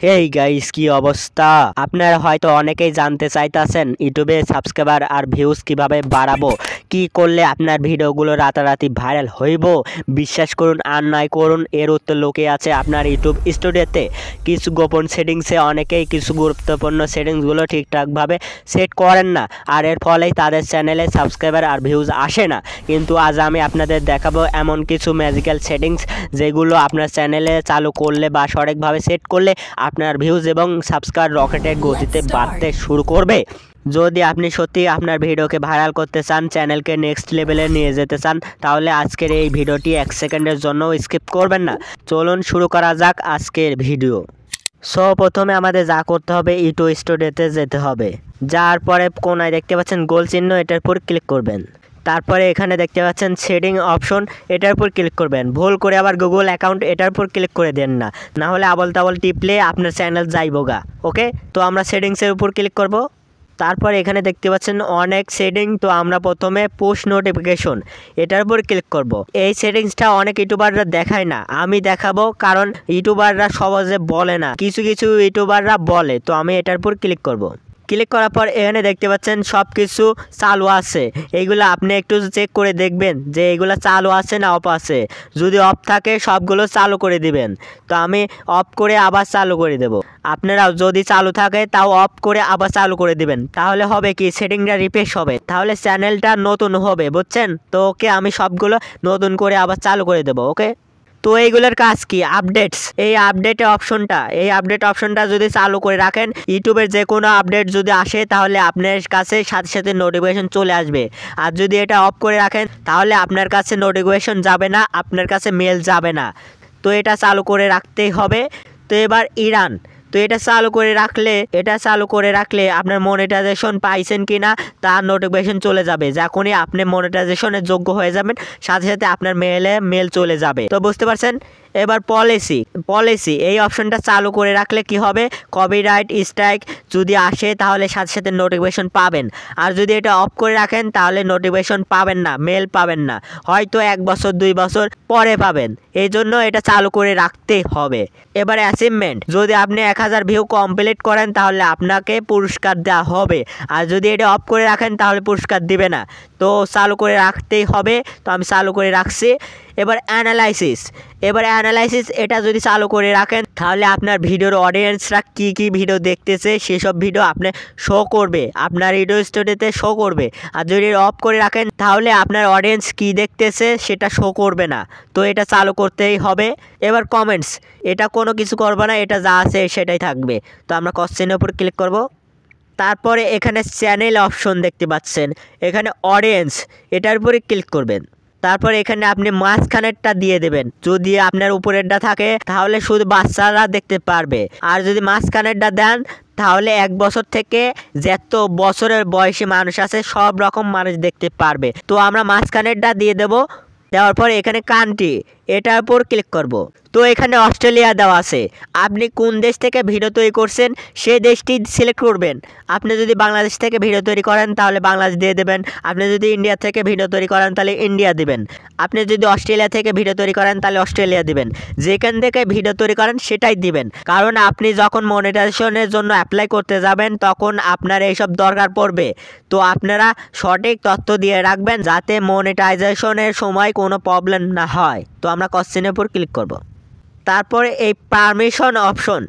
Hey guys, কি অবস্থা? আপনারা হয়তো অনেকেই জানতে চাইতাছেন ইউটিউবে সাবস্ক্রাইবার আর ভিউজ কিভাবে বাড়াবো, কি করলে আপনার ভিডিওগুলো রাতারাতি ভাইরাল হইব। বিশ্বাস করুন আর নয় করুন, এর উত্তর লুকিয়ে আছে আপনার ইউটিউব স্টুডিওতে। কিছু গোপন সেটিংসে অনেকেই কিছু গুরুত্বপূর্ণ সেটিংসগুলো ঠিকঠাকভাবে সেট করেন না, আর এর ফলেই তাদের চ্যানেলে সাবস্ক্রাইবার আর ভিউজ আসে না। কিন্তু আজ আমি আপনাদের দেখাবো এমন কিছু ম্যাজিক্যাল সেটিংস যেগুলো আপনার চ্যানেলে চালু করলে বা সঠিকভাবে সেট করলে আপনার ভিউজ এবং সাবস্ক্রাইব রকেটের গতিতে বাড়তে শুরু করবে। যদি আপনি সত্যি আপনার ভিডিওকে ভাইরাল করতে চান, চ্যানেলকে নেক্সট লেভেলে নিয়ে যেতে চান, তাহলে আজকের এই ভিডিওটি 1 সেকেন্ডের জন্য স্কিপ করবেন না। চলুন শুরু করা যাক আজকের ভিডিও। প্রথমে আমাদের যা করতে হবে, ইউটিউব স্টুডিওতে যেতে হবে। যাওয়ার পরে কোনায় দেখতে পাচ্ছেন গোল চিহ্ন, এটার উপর ক্লিক করবেন। তারপরে এখানে দেখতে পাচ্ছেন সেটিং অপশন, এটার উপর ক্লিক করবেন। ভুল করে আবার গুগল অ্যাকাউন্ট এটার উপর ক্লিক করে দেন না, না হলে আবল তাবল টিপলে আপনার চ্যানেল যাইবগা। ওকে, তো আমরা সেটিংসের উপর ক্লিক করব। তারপর এখানে দেখতে পাচ্ছেন অনেক সেটিং, তো আমরা প্রথমে পুশ নোটিফিকেশন এটার উপর ক্লিক করব। এই সেটিংসটা অনেক ইউটিউবাররা দেখায় না, আমি দেখাবো, কারণ ইউটিউবাররা সহজে বলে না, কিছু কিছু ইউটিউবাররা বলে। তো আমি এটার উপর ক্লিক করব। ক্লিক করার পর এখানে দেখতে পাচ্ছেন সব কিছু চালু আছে। এইগুলো আপনি একটু চেক করে দেখবেন যে এইগুলো চালু আছে না অফ আছে। যদি অফ থাকে সবগুলো চালু করে দিবেন। তো আমি অফ করে আবার চালু করে দেব। আপনারাও যদি চালু থাকে তাও অফ করে আবার চালু করে দিবেন, তাহলে হবে কি সেটিংটা রিফ্রেশ হবে, তাহলে চ্যানেলটা নতুন হবে, বুঝছেন? তো ওকে, আমি সবগুলো নতুন করে আবার চালু করে দেব। ওকে, তো এইগুলোর কাজ কি? আপডেটস, এই আপডেট অপশনটা যদি চালু করে রাখেন, ইউটিউবের যে কোনো আপডেট যদি আসে তাহলে আপনার কাছে সাথে সাথে নোটিফিকেশন চলে আসবে। আর যদি এটা অফ করে রাখেন তাহলে আপনার কাছে নোটিফিকেশন যাবে না, আপনার কাছে মেল যাবে না। তো এটা চালু করে রাখতেই হবে। তো এবার ইরান, তো এটা চালু করে রাখলে আপনার মনিটাইজেশন পাইছেন কিনা তার নোটিফিকেশন চলে যাবে। যখনই আপনি মনিটাইজেশনের যোগ্য হয়ে যাবেন সাথে সাথে আপনার মেল চলে যাবে। তো বুঝতে পারছেন? এবার পলিসি এই অপশনটা চালু করে রাখলে কি হবে, কপিরাইট স্ট্রাইক যদি আসে তাহলে সাথে সাথে নোটিফিকেশন পাবেন। আর যদি এটা অফ করে রাখেন তাহলে নোটিফিকেশন পাবেন না, মেল পাবেন না, হয়তো 1 বছর 2 বছর পরে পাবেন। এই জন্য এটা চালু করে রাখতে হবে। এবার অ্যাচিভমেন্ট, যদি আপনি 1000 ভিউ কমপ্লিট করেন তাহলে আপনাকে পুরস্কার দেওয়া হবে। আর যদি এটা অফ করে রাখেন তাহলে পুরস্কার দিবে না। তো চালু করে রাখতেই হবে। তো আমি চালু করে রাখছি। এবার অ্যানালাইসিস এটা যদি চালু করে রাখেন তাহলে আপনার ভিডিওর অডিয়েন্সরা কি ভিডিও দেখতেছে সেসব ভিডিও আপনি শো করবে, আপনার ভিডিও স্টুডিওতে শো করবে। আর যদি অফ করে রাখেন তাহলে আপনার অডিয়েন্স কি দেখতেছে সেটা শো করবে না। তো এটা চালু করতেই হবে। এবার কমেন্টস, এটা কোনো কিছু করবে না, এটা যা আছে সেটাই থাকবে। তো আমরা কোশ্চেনের উপর ক্লিক করব। তারপরে এখানে চ্যানেল অপশন দেখতে পাচ্ছেন, এখানে অডিয়েন্স এটার উপরে ক্লিক করবেন। তারপর এখানে আপনি মাঝখানেরটা দিয়ে দেবেন। যদি আপনার উপরেরটা থাকে তাহলে শুধু বাচ্চারা দেখতে পারবে, আর যদি মাঝখানেরটা দেন তাহলে 1 বছর থেকে যত বছরের বয়সী মানুষ আছে সব রকম মানুষ দেখতে পারবে। তো আমরা মাঝখানেরটা দিয়ে দেব। দেওয়ার পর এখানে কান্ট্রি এটার উপর ক্লিক করব। তো এখানে অস্ট্রেলিয়া দেওয়া আছে, আপনি কোন দেশ থেকে ভিডিও তৈরি করছেন সেই দেশটি সিলেক্ট করবেন। আপনি যদি বাংলাদেশ থেকে ভিডিও তৈরি করেন তাহলে বাংলাদেশ দিয়ে দেবেন, আপনি যদি ইন্ডিয়া থেকে ভিডিও তৈরি করেন তাহলে ইন্ডিয়া দিবেন, আপনি যদি অস্ট্রেলিয়া থেকে ভিডিও তৈরি করেন তাহলে অস্ট্রেলিয়া দিবেন। যেখান থেকে ভিডিও তৈরি করেন সেটাই দিবেন, কারণ আপনি যখন মনিটাইজেশনের জন্য অ্যাপ্লাই করতে যাবেন তখন আপনার এইসব দরকার পড়বে। তো আপনারা সঠিক তথ্য দিয়ে রাখবেন যাতে মনিটাইজেশনের সময় কোনো প্রবলেম না হয়। তো আমরা কোশ্চেনের উপর ক্লিক করব। তারপরে এই পারমিশন অপশন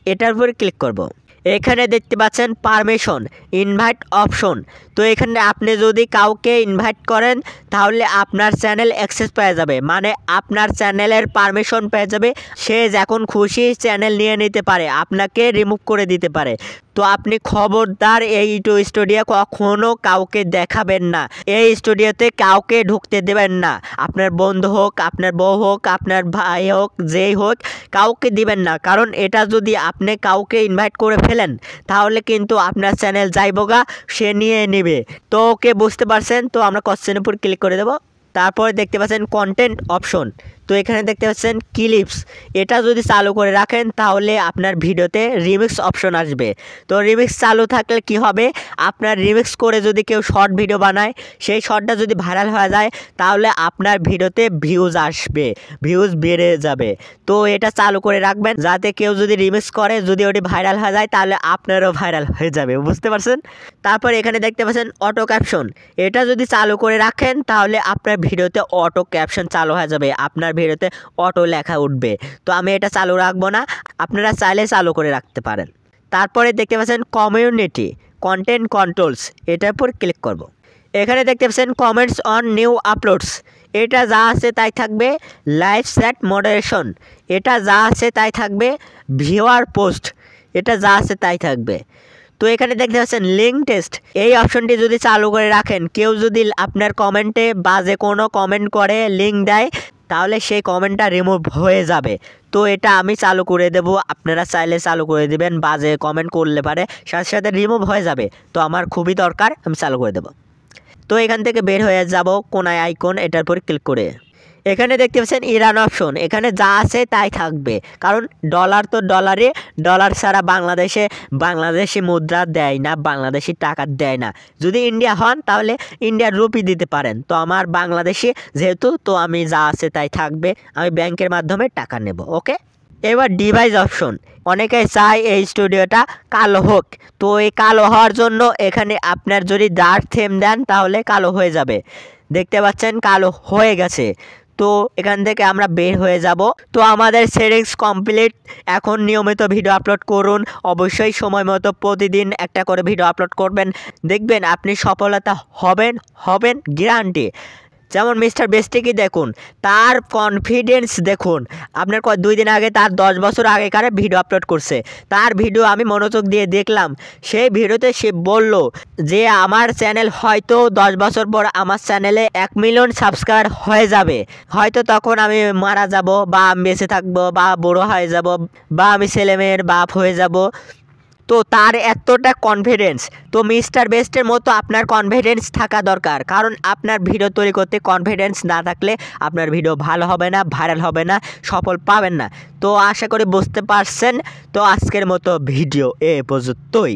এটার উপরে ক্লিক করব। এখানে দেখতে পাচ্ছেন পারমিশন ইনভাইট অপশন। তো এখানে আপনি যদি কাউকে ইনভাইট করেন তাহলে আপনার চ্যানেল অ্যাক্সেস পেয়ে যাবে, মানে আপনার চ্যানেলের পারমিশন পেয়ে যাবে। সে যখন খুশি চ্যানেল নিয়ে নিতে পারে, আপনাকে রিমুভ করে দিতে পারে। তো আপনি খবরদার এই ইউটিউব স্টুডিও কখনো কাউকে দেখাবেন না, এই স্টুডিওতে কাউকে ঢুকতে দেবেন না। আপনার বন্ধু হোক, আপনার বউ হোক, আপনার ভাই হোক, যেই হোক, কাউকে দিবেন না। কারণ এটা যদি আপনি কাউকে ইনভাইট করে ফেলেন তাহলে কিন্তু আপনার চ্যানেল যাইবগা, সে নিয়ে নেবে। তো ওকে, বুঝতে পারছেন? তো আমরা কোশ্চেনের উপর ক্লিক করে দেব। তারপরে দেখতে পাচ্ছেন কন্টেন্ট অপশন, তো এখানে দেখতে পাচ্ছেন ক্লিপস, এটা যদি চালু করে রাখেন তাহলে আপনার ভিডিওতে রিমিক্স অপশন আসবে। তো রিমিক্স চালু থাকলে কি হবে, আপনার রিমিক্স করে যদি কেউ শর্ট ভিডিও বানায়, সেই শর্টটা যদি ভাইরাল হয়ে যায় তাহলে আপনার ভিডিওতে ভিউজ আসবে, ভিউজ বেড়ে যাবে। তো এটা চালু করে রাখবেন, যাতে কেউ যদি রিমিক্স করে যদি ওটি ভাইরাল হয়ে যায় তাহলে আপনারও ভাইরাল হয়ে যাবে, বুঝতে পারছেন। তারপর এখানে দেখতে পাচ্ছেন অটো ক্যাপশন, এটা যদি চালু করে রাখেন তাহলে আপনার ভিডিওতে অটো ক্যাপশন চালু হয়ে যাবে, আপনার ভিডিওতে অটো লেখা উঠবে। তো আমি এটা চালু রাখবো না, আপনারা চাইলে চালু করে রাখতে পারেন। তারপরে দেখতে পাচ্ছেন কমিউনিটি কন্টেন্ট কন্ট্রোলস, এটার উপর ক্লিক করব। এখানে দেখতে পাচ্ছেন কমেন্টস অন নিউ আপলোডস, এটা যা আছে তাই থাকবে। লাইভ চ্যাট মডারেশন, এটা যা আছে তাই থাকবে। ভিউয়ার পোস্ট, এটা যা আছে তাই থাকবে। তো এখানে দেখতে পাচ্ছেন লিঙ্ক টেস্ট, এই অপশনটি যদি চালু করে রাখেন, কেউ যদি আপনার কমেন্টে বা যে কোনো কমেন্ট করে লিঙ্ক দেয় তাহলে সেই কমেন্টটা রিমুভ হয়ে যাবে। তো এটা আমি চালু করে দেব, আপনারা চাইলে চালু করে দিবেন, বাজে কমেন্ট করলে পারে সাথে সাথে রিমুভ হয়ে যাবে। তো আমার খুবই দরকার, আমি চালু করে দেব। তো এখান থেকে বের হয়ে যাব কোনায় আইকন, এটার পর ক্লিক করে এখানে দেখতে পাচ্ছেন ইরান অপশন, এখানে যা আছে তাই থাকবে, কারণ ডলার তো ডলারে, ডলার ছাড়া বাংলাদেশি মুদ্রা দেয় না, বাংলাদেশি টাকা দেয় না। যদি ইন্ডিয়া হন তাহলে ইন্ডিয়ার রুপি দিতে পারেন, তো আমার বাংলাদেশি যেহেতু, তো আমি যা আছে তাই থাকবে, আমি ব্যাংকের মাধ্যমে টাকা নেব। ওকে, এবার ডিভাইস অপশন, অনেকেই চায় এই স্টুডিওটা কালো হোক, তো এই কালো হওয়ার জন্য এখানে আপনার যদি ডার্ক থিম দেন তাহলে কালো হয়ে যাবে। দেখতে পাচ্ছেন কালো হয়ে গেছে। তো এখান থেকে আমরা বের হয়ে যাব। তো আমাদের সেটিংস কমপ্লিট, এখন নিয়মিত ভিডিও আপলোড করুন, অবশ্যই সময় মতো প্রতিদিন একটা করে ভিডিও আপলোড করবেন, দেখবেন আপনি সফলতা হবেন গ্যারান্টি। যেমন মিস্টার বেস্টিকে দেখুন, তার কনফিডেন্স দেখুন, আপনার 2 দিন আগে তার 10 বছর আগেকার ভিডিও আপলোড করছে, তার ভিডিও আমি মনোযোগ দিয়ে দেখলাম। সেই ভিডিওতে সে বলল যে আমার চ্যানেল হয়তো 10 বছর পর আমার চ্যানেলে 1 মিলিয়ন সাবস্ক্রাইবার হয়ে যাবে, হয়তো তখন আমি মারা যাব বা আমি বেঁচে থাকবো বা বড় হয়ে যাব বা আমি ছেলেমেয়ের বাপ হয়ে যাব। তো তার এতটা কনফিডেন্স, তো মিস্টার বেস্টের মতো আপনার কনফিডেন্স থাকা দরকার, কারণ আপনার ভিডিও তৈরি করতে কনফিডেন্স না থাকলে আপনার ভিডিও ভালো হবে না, ভাইরাল হবে না, সফল পাবেন না। তো আশা করি বুঝতে পারছেন। তো আজকের মতো ভিডিও এ পর্যন্তই।